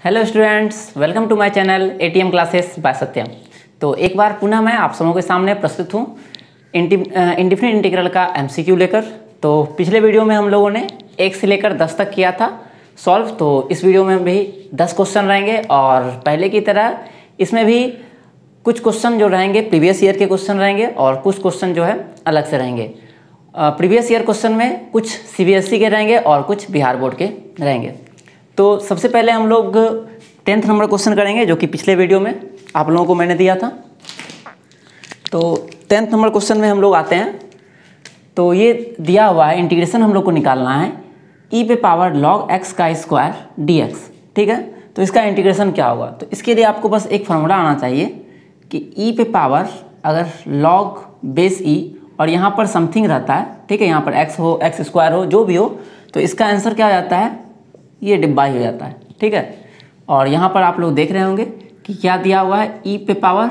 Hello students, welcome to my channel ATM classes by Satyam. तो एक बार पुनः मैं आप सबों के सामने प्रस्तुत हूँ इंडिफिनिट इंटीग्रल का एमसीक्यू लेकर। तो पिछले वीडियो में हम लोगों ने 1 से लेकर 10 तक किया था सॉल्व। तो इस वीडियो में भी 10 क्वेश्चन रहेंगे और पहले की तरह इसमें भी कुछ क्वेश्चन जो रहेंगे प्रीवियस ईयर के क्वेश्चन रहेंगे और कुछ क्वेश्चन जो है अलग से रहेंगे। प्रीवियस ईयर क्वेश्चन में कुछ सीबीएसई के रहेंगे और कुछ बिहार बोर्ड के रहेंगे। तो सबसे पहले हम लोग 10th नंबर क्वेश्चन करेंगे जो कि पिछले वीडियो में आप लोगों को मैंने दिया था। तो 10th नंबर क्वेश्चन में हम लोग आते हैं। तो ये दिया हुआ है, इंटीग्रेशन हम लोग को निकालना है e पे पावर log x का स्क्वायर dx। ठीक है, तो इसका इंटीग्रेशन क्या होगा? तो इसके लिए आपको बस एक फार्मूला आना चाहिए कि e पे पावर अगर log बेस e और यहाँ पर समथिंग रहता है, ठीक है, यहाँ पर x हो, x स्क्वायर हो, जो भी हो, तो इसका आंसर क्या हो जाता है? ये डिब्बा ही हो जाता है। ठीक है, और यहाँ पर आप लोग देख रहे होंगे कि क्या दिया हुआ है, e पे पावर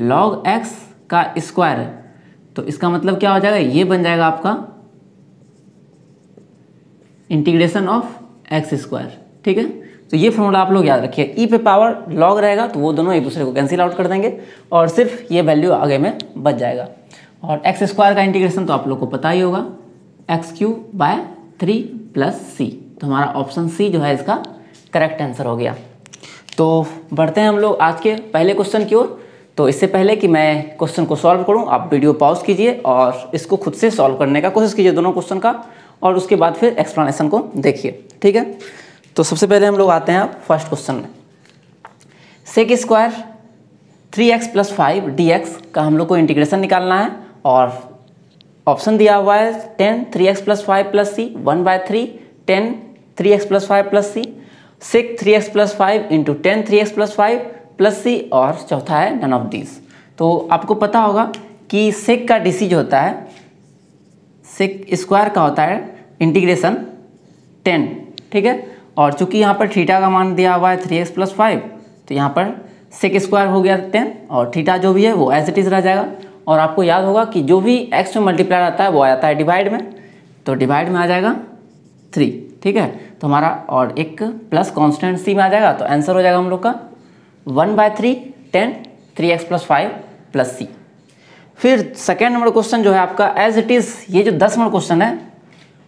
log x का स्क्वायर है। तो इसका मतलब क्या हो जाएगा? ये बन जाएगा आपका इंटीग्रेशन ऑफ x स्क्वायर। ठीक है, तो ये फॉर्मूला आप लोग याद रखिए। e पे पावर log रहेगा तो वो दोनों एक दूसरे को कैंसिल आउट कर देंगे और सिर्फ ये वैल्यू आगे में बच जाएगा। और x स्क्वायर का इंटीग्रेशन तो आप लोग को पता ही होगा, x³ + 3। तो हमारा ऑप्शन सी जो है इसका करेक्ट आंसर हो गया। तो बढ़ते हैं हम लोग आज के पहले क्वेश्चन की ओर। तो इससे पहले कि मैं क्वेश्चन को सॉल्व करूं, आप वीडियो पॉज कीजिए और इसको खुद से सॉल्व करने का कोशिश कीजिए दोनों क्वेश्चन का, और उसके बाद फिर एक्सप्लेनेशन को देखिए। ठीक है, तो सबसे पहले हम लोग आते हैं फर्स्ट क्वेश्चन में। सेक स्क्वायर 3x + 5 dx का हम लोग को इंटीग्रेशन निकालना है और ऑप्शन दिया हुआ है 10 3x + 5 + c 1/3 10 3x + 5 + c, sec 3x + 5 × 10 3x + 5 + c, और चौथा है नन ऑफ दिस। तो आपको पता होगा कि सेक का डीसी जो होता है, सेक स्क्वायर का होता है इंटीग्रेशन 10। ठीक है, और चूंकि यहाँ पर थीटा का मान दिया हुआ है 3x + 5, तो यहाँ पर सेक स्क्वायर हो गया 10 और थीटा जो भी है वो एज इट इज़ रह जाएगा। और आपको याद होगा कि जो भी x में मल्टीप्लाई आता है वो आता है डिवाइड में, तो डिवाइड में आ जाएगा 3। ठीक है, तो हमारा और एक प्लस कांस्टेंट सी में आ जाएगा, तो आंसर हो जाएगा हम लोग का 1/3 10 3x + 5 + c। फिर सेकेंड नंबर क्वेश्चन जो है आपका एज इट इज़, ये जो 10 नंबर क्वेश्चन है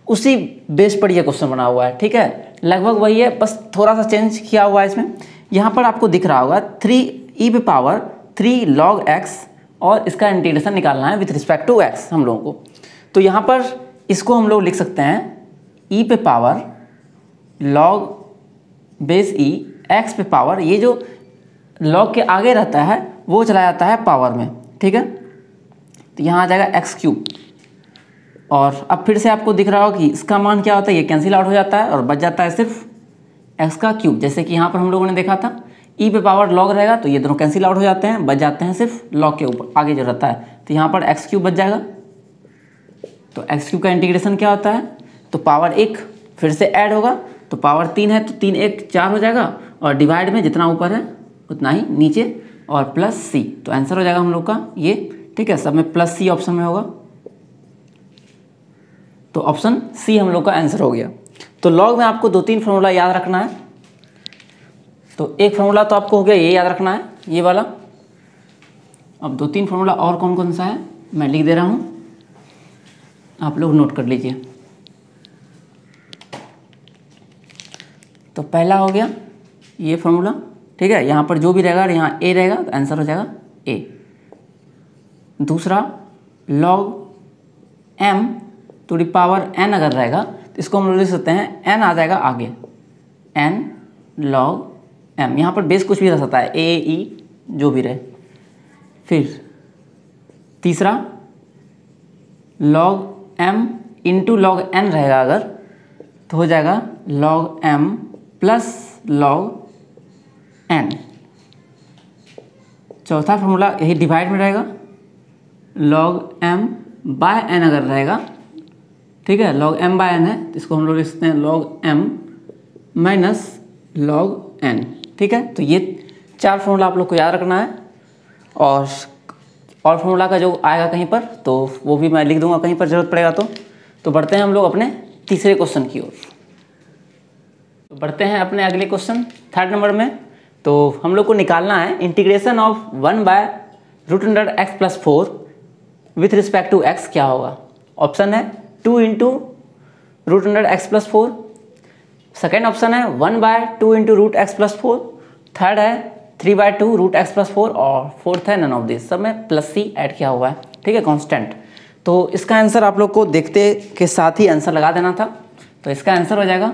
उसी बेस पर ये क्वेश्चन बना हुआ है। ठीक है, लगभग वही है, बस थोड़ा सा चेंज किया हुआ है इसमें। यहाँ पर आपको दिख रहा होगा 3 e पे पावर 3 log x और इसका इंटीग्रेशन निकालना है विथ रिस्पेक्ट टू x हम लोगों को। तो यहाँ पर इसको हम लोग लिख सकते हैं e पे power log base e x पे पावर, ये जो log के आगे रहता है वो चला जाता है पावर में। ठीक है, तो यहाँ आ जाएगा x³। और अब फिर से आपको दिख रहा हो कि इसका मान क्या होता है, ये कैंसिल आउट हो जाता है और बच जाता है सिर्फ x³। जैसे कि यहाँ पर हम लोगों ने देखा था e पे पावर log रहेगा तो ये दोनों कैंसिल आउट हो जाते हैं, बच जाते हैं सिर्फ log के ऊपर आगे जो रहता है। तो यहाँ पर x³ बच जाएगा। तो x³ का इंटीग्रेशन क्या होता है, तो पावर 1 फिर से ऐड होगा, तो पावर 3 है तो 3 1 4 हो जाएगा, और डिवाइड में जितना ऊपर है उतना ही नीचे, और प्लस c। तो आंसर हो जाएगा हम लोग का ये। ठीक है, सब में प्लस c ऑप्शन में होगा, तो ऑप्शन सी हम लोग का आंसर हो गया। तो लॉग में आपको 2-3 फार्मूला याद रखना है। तो एक फार्मूला तो आपको हो गया, ये याद रखना है, ये वाला। अब 2-3 फार्मूला और कौन कौन सा है मैं लिख दे रहा हूँ, आप लोग नोट कर लीजिए। तो पहला हो गया ये फार्मूला। ठीक है, यहाँ पर जो भी रहेगा यहाँ a रहेगा तो आंसर हो जाएगा a। दूसरा log m⁴n अगर रहेगा तो इसको हम लोग लिख सकते हैं n आ जाएगा आगे, n log m। यहाँ पर बेस कुछ भी रह सकता है, a e जो भी रहे। फिर तीसरा log m × log n रहेगा अगर, तो हो जाएगा log m + log n। चौथा फार्मूला यही डिवाइड में रहेगा, log m/n अगर रहेगा। ठीक है, log m/n है तो इसको हम लोग लिख सकते हैं log m - log n। ठीक है, तो ये 4 फार्मूला आप लोग को याद रखना है। और फार्मूला का जो आएगा कहीं पर तो वो भी मैं लिख दूंगा कहीं पर ज़रूरत पड़ेगा तो बढ़ते हैं हम लोग अपने तीसरे क्वेश्चन की ओर। तो बढ़ते हैं अपने अगले क्वेश्चन 3rd नंबर में। तो हम लोग को निकालना है integration of 1/√x+4 with respect to x क्या होगा। ऑप्शन है 2 × √x+4, सेकेंड ऑप्शन है 1/2 × √x+4, थर्ड है 3/2 √x+4 और फोर्थ है नन ऑफ दिस। सब में +c ऐड किया हुआ है, ठीक है, कांस्टेंट। तो इसका आंसर आप लोग को देखते के साथ ही आंसर लगा देना था। तो इसका आंसर हो जाएगा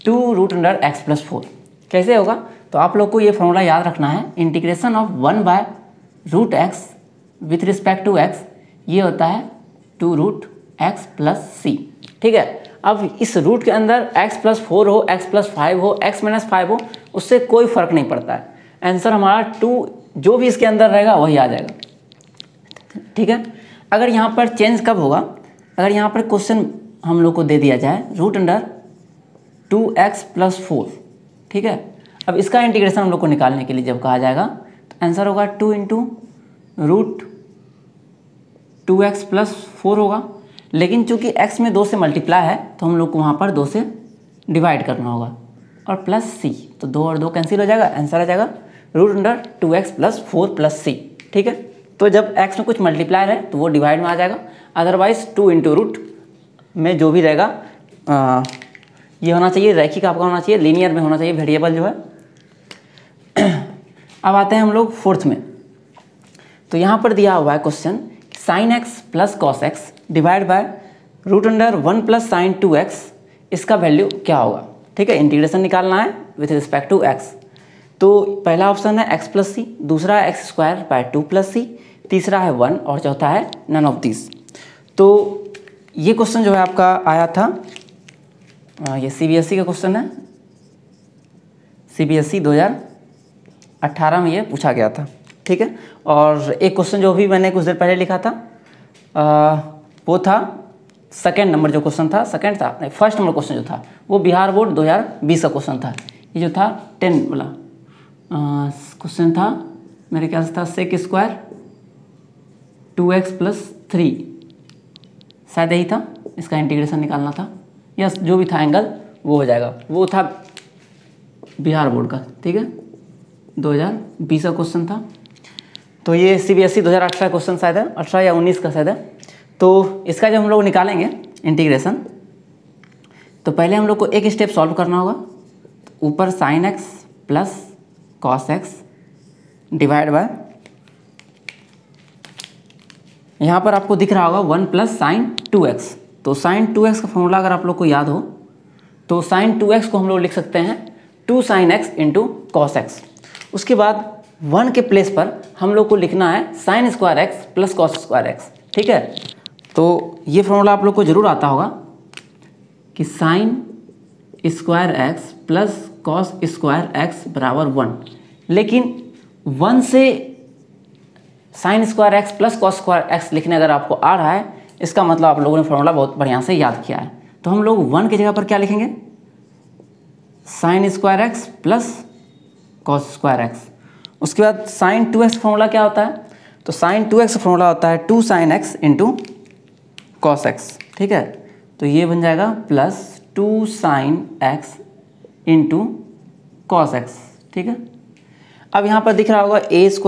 2 √x+4। कैसे होगा, तो आप लोग को ये फॉर्मूला याद रखना है, integration of 1/√x with respect to x, ये होता है 2 √x + c, ठीक है। अब इस रूट के अंदर x+4 हो, x+5 हो, x-5 हो, उससे कोई फर्क नहीं पड़ता है। आंसर हमारा 2 जो भी इसके अंदर रहेगा वही आ जाएगा, ठीक है। अगर यहाँ पर चेंज कब होगा, अगर यहाँ पर क्वेश्चन हम लोग को दे दिया जाए √2x+4, ठीक है। अब इसका इंटीग्रेशन हम लोग को निकालने के लिए जब कहा जाएगा तो आंसर होगा 2 × √2x+4 होगा। लेकिन चूंकि x में 2 से मल्टीप्लाई है तो हम लोग को वहाँ पर 2 से डिवाइड करना होगा और +c, तो 2 और 2 कैंसिल हो जाएगा, आंसर आ जाएगा √2x+4 +c, ठीक है। तो जब x में कुछ मल्टीप्लाई है तो वो डिवाइड में आ जाएगा, अदरवाइज 2 × रूट में जो भी रहेगा ये होना चाहिए, रैखिक आपका होना चाहिए, लीनियर में होना चाहिए वेरिएबल जो है। अब आते हैं हम लोग 4th में। तो यहाँ पर दिया हुआ है question sin x + cos x divide bye √1 + sin 2x, इसका वैल्यू क्या होगा, ठीक है। इंटीग्रेशन निकालना है विथ रिस्पेक्ट टू x। तो पहला ऑप्शन है x + c, दूसरा है x² 2 + c, तीसरा है 1 और चौथा है नन ऑफ दिस। तो ये क्वेश्चन जो है आपका आया था, ये CBSE का क्वेश्चन है, CBSE 2018 में ये पूछा गया था, ठीक है। और एक क्वेश्चन जो भी मैंने कुछ देर पहले लिखा था वो था 2nd नंबर जो क्वेश्चन था, सेकंड था नहीं 1st नंबर क्वेश्चन जो था वो बिहार बोर्ड 2020 का क्वेश्चन था। ये जो था 10 वाला क्वेश्चन था, मेरे ख्याल से था sec² 2x + 3, शायद यही था। इसका इंटीग्रेशन निकालना था, यस जो भी था एंगल वो हो जाएगा, वो था बिहार बोर्ड का, ठीक है, 2020 का क्वेश्चन था। तो ये CBSE 2018 का क्वेश्चन शायद है, 18 या 19 का शायद है। तो इसका जब हम लोग निकालेंगे इंटीग्रेशन, तो पहले हम लोग को एक स्टेप सॉल्व करना होगा। ऊपर sin x + cos x divide bye, यहाँ पर आपको दिख रहा होगा 1 + sin 2x। तो sin 2x का फॉर्मूला अगर आप लोग को याद हो तो sin 2x को हम लोग लिख सकते हैं 2 sin x × cos x। उसके बाद 1 के प्लेस पर हम लोग को लिखना है sin² x + cos² x, ठीक है। तो ये फॉर्मूला आप लोग को जरूर आता होगा कि sin² x + cos² x = 1, लेकिन 1 से sin² x + cos² x लिखने अगर आपको आ रहा है, इसका मतलब आप लोगों ने फॉर्मूला बहुत बढ़िया से याद किया है। तो हम लोग 1 की जगह पर क्या लिखेंगे, sin² x + cos² x। उसके बाद sin 2x फॉर्मूला क्या होता है, तो sin 2x फॉर्मूला होता है 2 sin x × cos x, ठीक है। तो ये बन जाएगा +2 sin x × cos x, ठीक है। अब यहाँ पर दिख रहा होगा a²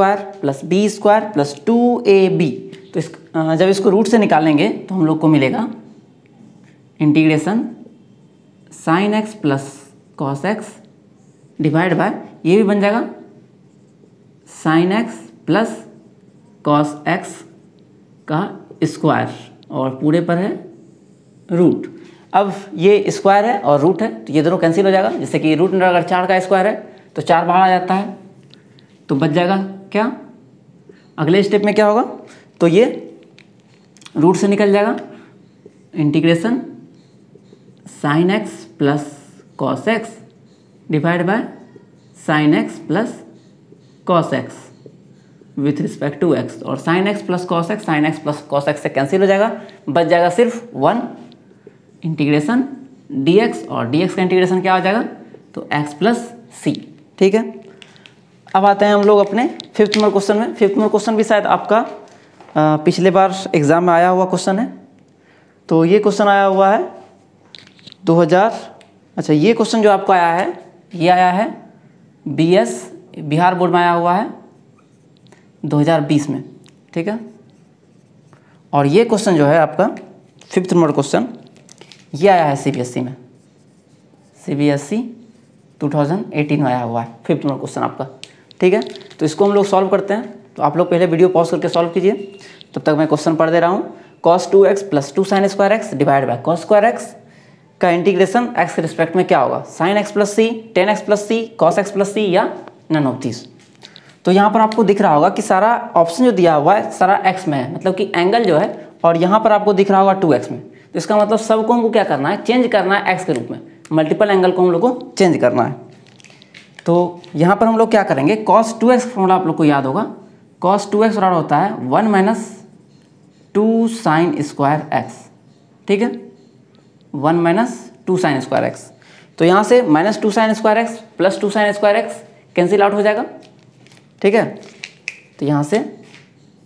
+ b² + 2ab। तो जब इसको रूट से निकालेंगे तो हम लोग को मिलेगा integration sin x + cos x divide bye, ये भी बन जाएगा sin x + cos x का स्क्वायर और पूरे पर है रूट। अब ये स्क्वायर है और रूट है तो ये दोनों कैंसिल हो जाएगा, जैसे कि √, अगर 4 का स्क्वायर है तो 4 बाहर आ जाता है, तो बच जाएगा क्या, अगले स्टेप में क्या होगा, तो ये रूट से निकल जाएगा integration sin x + cos x divide by sin x + cos x with respect to x। और sin x + cos x sin x + cos x से कैंसिल हो जाएगा, बच जाएगा सिर्फ 1 इंटीग्रेशन dx, और dx का इंटीग्रेशन क्या हो जाएगा, तो x + c, ठीक है। अब आते हैं हम लोग अपने 5th नंबर क्वेश्चन में। 5th नंबर क्वेश्चन भी शायद आपका पिछले बार एग्जाम में आया हुआ क्वेश्चन है। तो ये क्वेश्चन आया हुआ है 2019 अच्छा, ये क्वेश्चन जो आपको आया है ये आया है BS बिहार बोर्ड में आया हुआ है 2020 में, ठीक है। और ये क्वेश्चन जो है आपका 5th नंबर क्वेश्चन ये आया है CBSE में, CBSE 2018 में आया हुआ है 5th नंबर क्वेश्चन आपका, ठीक है। तो इसको हम लोग सॉल्व करते हैं। तो आप लोग पहले वीडियो पॉज करके सॉल्व कीजिए, तब तक मैं क्वेश्चन पढ़ दे रहा हूँ। cos 2x plus 2 sin square x divide by cos square x का इंटीग्रेशन x के रिस्पेक्ट में क्या होगा, sin x प्लस सी, tan x प्लस सी, cos x प्लस सी या नन ऑफ दिस। तो यहाँ पर आपको दिख रहा होगा कि सारा ऑप्शन जो दिया हुआ है सारा x में है, मतलब कि एंगल जो है, और यहाँ पर आपको दिख रहा होगा 2x में। तो इसका मतलब सबको हमको क्या करना है, चेंज करना है x के रूप में, मल्टीपल एंगल को हम लोग को चेंज करना है। तो यहाँ पर हम लोग क्या करेंगे, cos 2x फॉर्मूला आप लोग को याद होगा, cos 2x बराबर होता है 1 माइनस 2 sin स्क्वायर एक्स, ठीक है, 1 माइनस 2 sin स्क्वायर एक्स। तो यहाँ से minus 2 sin square x plus 2 sin square x cancel out हो जाएगा, ठीक है। तो यहाँ से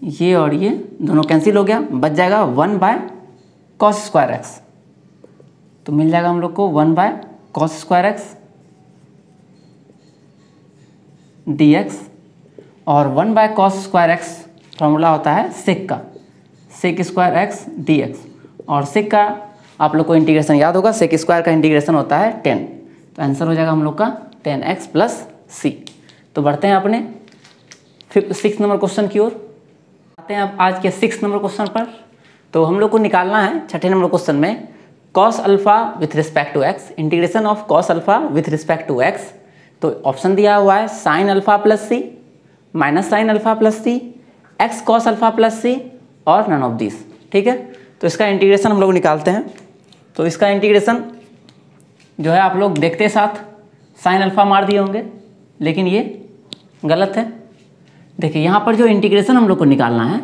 ये और ये दोनों कैंसिल हो गया, बच जाएगा 1 बाय cos स्क्वायर एक्स। तो मिल जाएगा हम लोग को 1 by cos square x dx, और 1 by cos square x formula होता है सेक का, सेक स्क्वायर एक्स dx, और सेक का आप लोग को इंटीग्रेशन याद होगा, सेक स्क्वायर का इंटीग्रेशन होता है 10। तो आंसर हो जाएगा हम लोग का 10x प्लस सी। तो बढ़ते हैं अपने 6th नंबर क्वेश्चन की ओर। आते हैं अब आज के 6th नंबर क्वेश्चन पर। तो हम लोग को निकालना है 6ठे नंबर क्वेश्चन में cos alpha with respect to x, integration of cos alpha with respect to x। तो ऑप्शन दिया हुआ है sin alpha plus C, minus sine alpha plus C, x cos alpha plus C और none of this, ठीक है। तो इसका integration हम लोग निकालते हैं। तो इसका इंटीग्रेशन जो है आप लोग देखते साथ साइन अल्फा मार दिए होंगे, लेकिन ये गलत है। देखिए यहाँ पर जो इंटीग्रेशन हम लोग को निकालना है,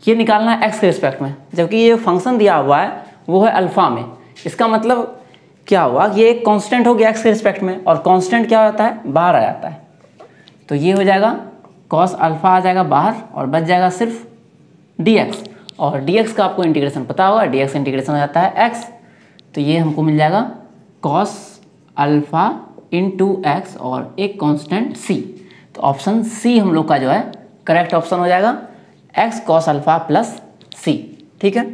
ये निकालना है एक्स के रिस्पेक्ट में, जबकि ये फंक्शन दिया हुआ है वो है अल्फ़ा में। इसका मतलब क्या हुआ, ये एक कांस्टेंट हो गया एक्स के रिस्पेक्ट में, और कांस्टेंट क्या होता है, बाहर आ जाता है। तो ये हो जाएगा cos अल्फ़ा आ जाएगा बाहर, और बच जाएगा सिर्फ dx, और dx का आपको इंटीग्रेशन पता होगा, dx इंटीग्रेशन हो जाता है x। तो ये हमको मिल जाएगा cos अल्फ़ा इंटू एक्स और एक कांस्टेंट c। तो ऑप्शन c हम लोग का जो है करेक्ट ऑप्शन हो जाएगा, x cos alpha plus c, ठीक है।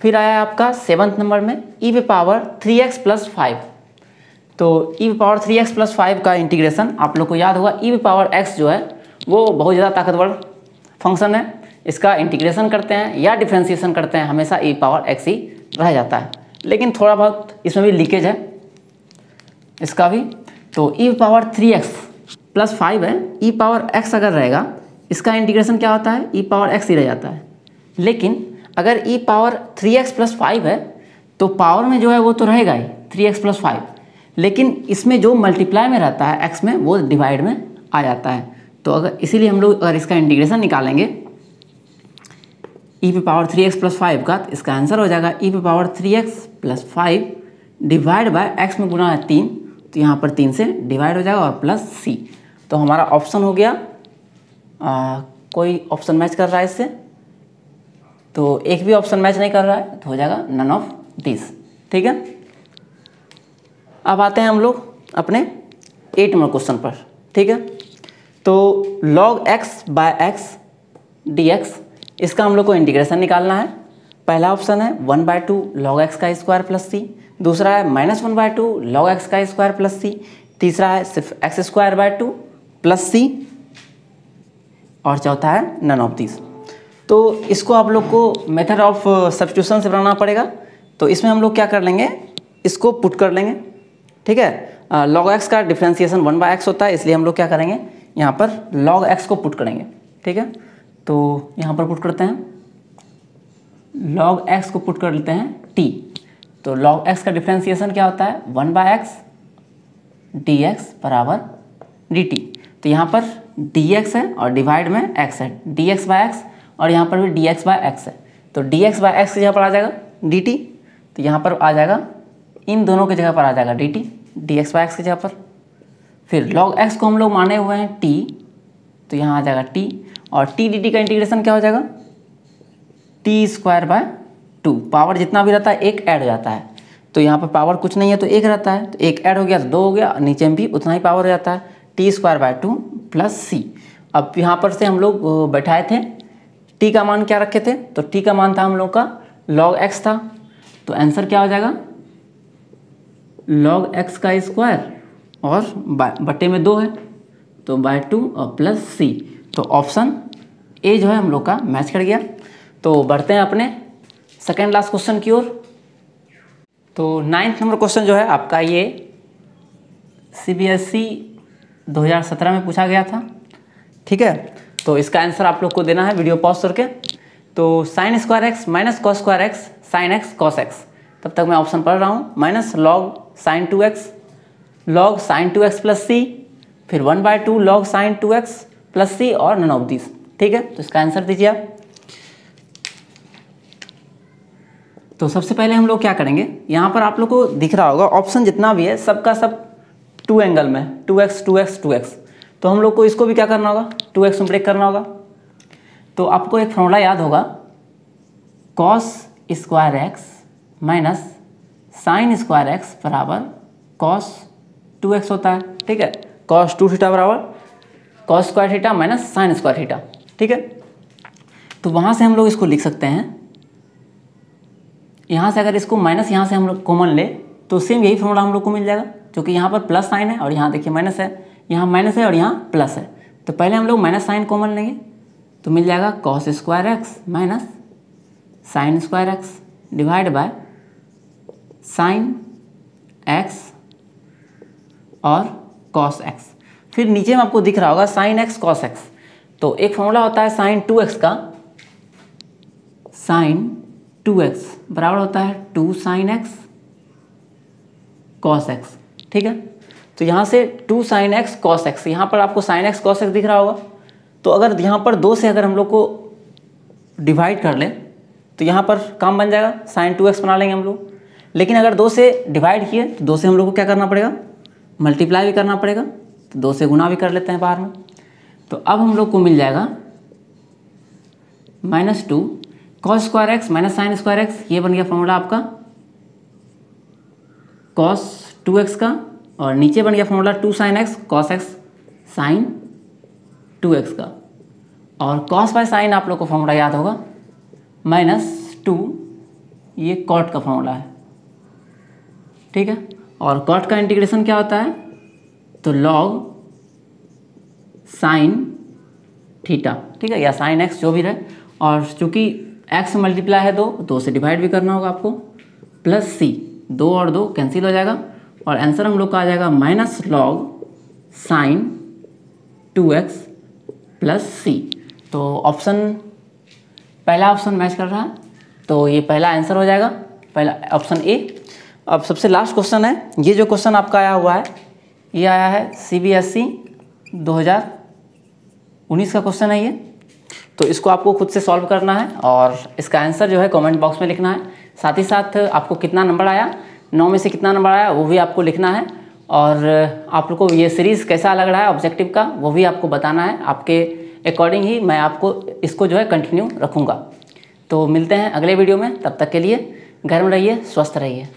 फिर आया आपका 7th नंबर में e पे पावर 3x प्लस 5। तो e पे पावर 3x प्लस 5 का इंटीग्रेशन आप लोग को याद होगा, e पे पावर x जो है वो बहुत ज़्यादा ताकतवर फंक्शन है। इसका इंटीग्रेशन करते हैं या डिफ्रेंशिएशन करते हैं, हमेशा e पावर x ही रह जाता है, लेकिन थोड़ा बहुत इसमें भी लीकेज है इसका भी। तो e पे पावर 3x प्लस 5 है, e पावर x अगर रहेगा इसका इंटीग्रेशन क्या होता है, e पावर x ही रह जाता है। लेकिन अगर e पावर 3x प्लस 5 है तो पावर में जो है वो तो रहेगा ही 3x प्लस 5, लेकिन इसमें जो मल्टीप्लाई में रहता है x में वो डिवाइड में आ जाता है। तो अगर इसीलिए हम लोग अगर इसका इंटीग्रेशन निकालेंगे e पे पावर 3x प्लस 5 का, तो इसका आंसर हो जाएगा e पे power 3x plus 5 divide by x में गुना है 3, तो यहाँ पर 3 से डिवाइड हो जाएगा और प्लस c। तो हमारा ऑप्शन हो गया, कोई ऑप्शन मैच कर रहा है इससे, तो एक भी ऑप्शन मैच नहीं कर रहा है, तो हो जाएगा नन ऑफ दिस, ठीक है। अब आते हैं हम लोग अपने 8 नंबर क्वेश्चन पर, ठीक है। तो log x by x dx, इसका हम लोग को इंटीग्रेशन निकालना है। पहला ऑप्शन है 1/2 log x का स्क्वायर प्लस सी, दूसरा है -1/2 log x का स्क्वायर प्लस सी, तीसरा है सिर्फ x square by 2 plus C, और चौथा है नन ऑफ दिस। तो इसको आप लोग को मेथड ऑफ सब्स्टिट्यूशन से बनाना पड़ेगा। तो इसमें हम लोग क्या कर लेंगे, इसको पुट कर लेंगे, ठीक है। log x का डिफ्रेंशिएशन 1/x होता है, इसलिए हम लोग क्या करेंगे, यहाँ पर log x को पुट करेंगे, ठीक है। तो यहाँ पर पुट करते हैं, log x को पुट कर लेते हैं t। तो log x का डिफ्रेंशिएशन क्या होता है, 1/x dx बराबर dt। तो यहाँ पर dx है और डिवाइड में x है, dx बाय x, और यहाँ पर भी dx बाय x है। तो dx बाय x की जगह पर आ जाएगा dt, तो यहाँ पर आ जाएगा, इन दोनों की जगह पर आ जाएगा dt, dx बाय x की जगह पर। फिर log x को हम लोग माने हुए हैं t, तो यहाँ आ जाएगा t, और t dt का इंटीग्रेशन क्या हो जाएगा, t² बाय 2, पावर जितना भी रहता है एक ऐड हो जाता है। तो यहाँ पर पावर कुछ नहीं है तो 1 रहता है, तो 1 ऐड हो गया तो 2 हो गया, नीचे में भी उतना ही पावर हो जाता है, t² / 2 + c। अब यहाँ पर से हम लोग बैठाए थे, t का मान क्या रखे थे, तो t का मान था हम लोग का log x था, तो आंसर क्या हो जाएगा log x का स्क्वायर और बटे में 2 है तो /2 और +c। तो ऑप्शन ए जो है हम लोग का मैच कर गया। तो बढ़ते हैं अपने सेकेंड लास्ट क्वेश्चन की ओर। तो 9th नंबर क्वेश्चन जो है आपका ये CBSE 2017 में पूछा गया था, ठीक है। तो इसका आंसर आप लोग को देना है वीडियो पॉज करके। तो sin² x - cos² x sin x cos x, तब तक मैं ऑप्शन पढ़ रहा हूँ, -log sin 2x log sin 2x + c, फिर 1/2 log sin 2x + c और नन ऑफ दिस, ठीक है। तो इसका आंसर दीजिए आप। तो सबसे पहले हम लोग क्या करेंगे, यहाँ पर आप लोग को दिख रहा होगा ऑप्शन जितना भी है सबका सब 2 एंगल में 2x 2x 2x, तो हम लोग को इसको भी क्या करना होगा 2x में ब्रेक करना होगा। तो आपको एक फॉर्मूला याद होगा, cos² x - sin² x बराबर cos 2x होता है, ठीक है। cos 2 थीटा बराबर cos² थीटा - sin² थीटा, ठीक है। तो वहाँ से हम लोग इसको लिख सकते हैं, यहाँ से अगर इसको माइनस यहाँ से हम लोग कॉमन ले तो सेम यही फॉर्मूला हम लोग को मिल जाएगा, क्योंकि यहाँ पर प्लस साइन है और यहाँ देखिए माइनस है, यहाँ माइनस है और यहाँ प्लस है। तो पहले हम लोग माइनस साइन कॉमन लेंगे तो मिल जाएगा cos² x - sin² x divide by sin x और cos x। फिर नीचे में आपको दिख रहा होगा sin x cos x। तो एक फॉर्मूला होता है sin 2x का, sin 2x बराबर होता है 2 sin x cos x, ठीक है। तो यहाँ से 2 sin x cos x, यहाँ पर आपको sin x cos x दिख रहा होगा। तो अगर यहाँ पर 2 से अगर हम लोग को डिवाइड कर लें तो यहाँ पर काम बन जाएगा, sin 2x बना लेंगे हम लोग। लेकिन अगर 2 से डिवाइड किए तो 2 से हम लोग को क्या करना पड़ेगा, मल्टीप्लाई भी करना पड़ेगा, तो 2 से गुना भी कर लेते हैं बाहर में। तो अब हम लोग को मिल जाएगा -2 cos² x - sin² x, ये बन गया फॉर्मूला आपका cos 2x का, और नीचे बन गया formula 2 sin x cos x sin 2x का। और cos बाय sin आप लोग को फॉर्मूला याद होगा -2, ये cot का फॉर्मूला है, ठीक है। और cot का इंटीग्रेशन क्या होता है, तो log sin थीटा, ठीक है, या sin x जो भी रहे। और चूँकि x मल्टीप्लाई है 2 से डिवाइड भी करना होगा आपको, +c, 2 और 2 कैंसिल हो जाएगा और आंसर हम लोग का आ जाएगा -log sin 2x + c। तो ऑप्शन पहला ऑप्शन मैच कर रहा है, तो ये पहला आंसर हो जाएगा, पहला ऑप्शन ए। अब सबसे लास्ट क्वेश्चन है, ये जो क्वेश्चन आपका आया हुआ है ये आया है CBSE 2019 का क्वेश्चन है ये। तो इसको आपको खुद से सॉल्व करना है और इसका आंसर जो है कमेंट बॉक्स में लिखना है। साथ ही साथ आपको कितना नंबर आया, 9 में से कितना नंबर आया वो भी आपको लिखना है। और आप लोग को ये सीरीज़ कैसा लग रहा है ऑब्जेक्टिव का वो भी आपको बताना है। आपके अकॉर्डिंग ही मैं आपको इसको जो है कंटिन्यू रखूँगा। तो मिलते हैं अगले वीडियो में, तब तक के लिए घर में रहिए, स्वस्थ रहिए।